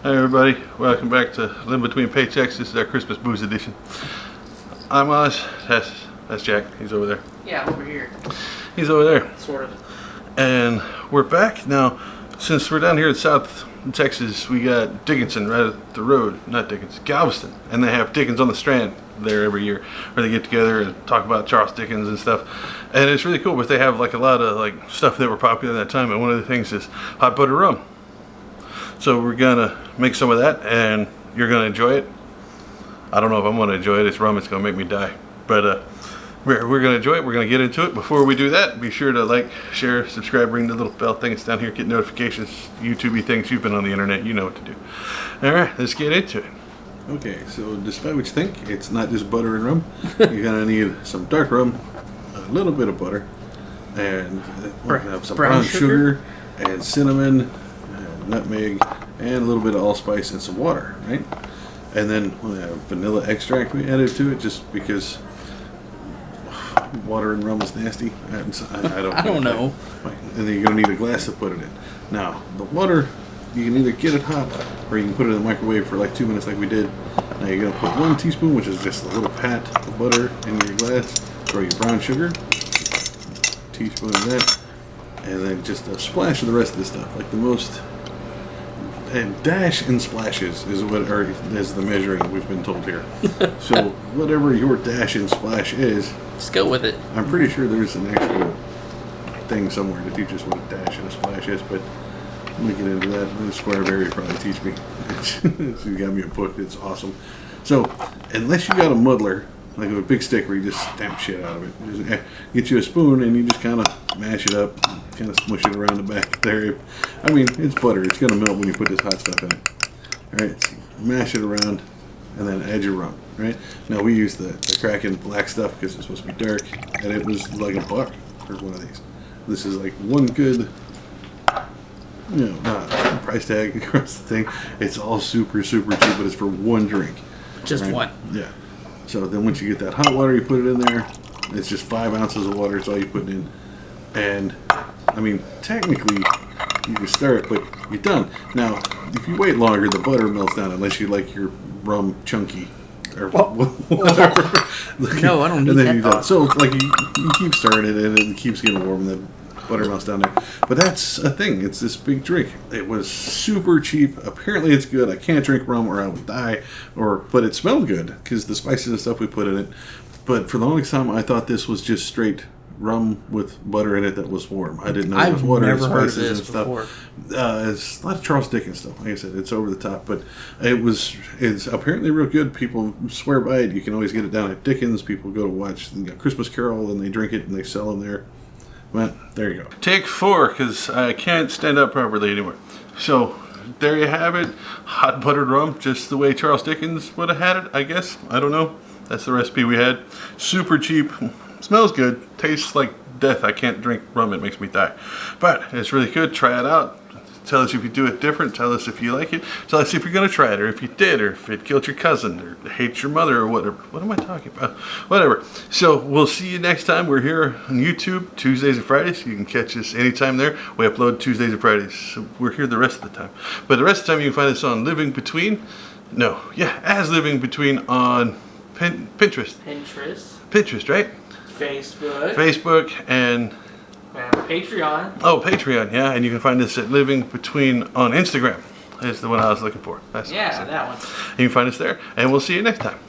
Hi everybody, welcome back to Living Between Paychecks. This is our Christmas booze edition. I'm Oz, that's Jack, he's over there. Yeah, over here. He's over there. Sort of. And we're back now. Since we're down here in South Texas, we got Dickinson right at the road, not Dickens, Galveston. And they have Dickens on the Strand there every year, where they get together and talk about Charles Dickens and stuff. And it's really cool, but they have like a lot of like stuff that were popular at that time, and one of the things is hot butter rum. So we're gonna make some of that, and you're gonna enjoy it. I don't know if I'm gonna enjoy it. It's rum. It's gonna make me die. But we're gonna enjoy it. We're gonna get into it. Before we do that, be sure to like, share, subscribe, ring the little bell thing. It's down here. Get notifications. YouTubey things. You've been on the internet. You know what to do. All right, let's get into it. Okay, so despite what you think, it's not just butter and rum. You're gonna need some dark rum, a little bit of butter, and we're gonna have some brown sugar and cinnamon. Nutmeg and a little bit of allspice and some water, right? And then we'll have vanilla extract we added to it just because water and rum is nasty. I don't know. And then you're gonna need a glass to put it in. Now the water, you can either get it hot or you can put it in the microwave for like 2 minutes like we did. Now you're gonna put 1 teaspoon, which is just a little pat of butter in your glass. Throw your brown sugar, teaspoon of that, and then just a splash of the rest of the stuff, like the most. And dash and splashes is the measuring we've been told here. So whatever your dash and splash is, just go with it. I'm pretty sure there's an actual thing somewhere to teach us what a dash and a splash is, but let me get into that. The Square Berry probably teach me. So you got me a book. It's awesome. So unless you got a muddler, like a big stick where you just stamp shit out of it, just get you a spoon and you just kind of mash it up, kind of smush it around the back there. I mean, it's butter. It's going to melt when you put this hot stuff in it. All right, so mash it around and then add your rum, right? Now, we use the Kraken black stuff because it's supposed to be dark, and it was like $1 for one of these. This is like one good, price tag across the thing. It's all super, super cheap, but it's for one drink. Just right? one. Yeah. So then once you get that hot water, you put it in there. It's just 5 ounces of water. It's all you put in. And, I mean, technically, you can start, but you're done. Now, if you wait longer, the butter melts down unless you like your rum chunky. Or whatever. No, I don't need that. Done. So, like, you keep stirring it, and it keeps getting warm, and the butter melts down there. But that's a thing. It's this big drink. It was super cheap. Apparently, it's good. I can't drink rum or I would die. But it smelled good because the spices and stuff we put in it. But for the longest time, I thought this was just straight rum with butter in it that was warm. I didn't know it was water and spices and stuff. It's a lot of Charles Dickens stuff. Like I said, it's over the top, but it's apparently real good. People swear by it. You can always get it down at Dickens. People go to watch Christmas Carol and they drink it and they sell them there. Well, there you go. Take 4 because I can't stand up properly anymore. So there you have it. Hot buttered rum, just the way Charles Dickens would have had it, I guess. I don't know. That's the recipe we had. Super cheap. Smells good. Tastes like death. I can't drink rum. It makes me die. But it's really good. Try it out. Tell us if you do it different. Tell us if you like it. Tell us if you're going to try it, or if you did, or if it killed your cousin, or hates your mother, or whatever. What am I talking about? Whatever. So we'll see you next time. We're here on YouTube Tuesdays and Fridays. You can catch us anytime there. We upload Tuesdays and Fridays. So we're here the rest of the time. But the rest of the time you can find us on Living Between. As Living Between on Pinterest. Pinterest, right? Facebook and Patreon. Oh, Patreon, yeah. And you can find us at Living Between on Instagram. Is the one I was looking for. That one. You can find us there, and we'll see you next time.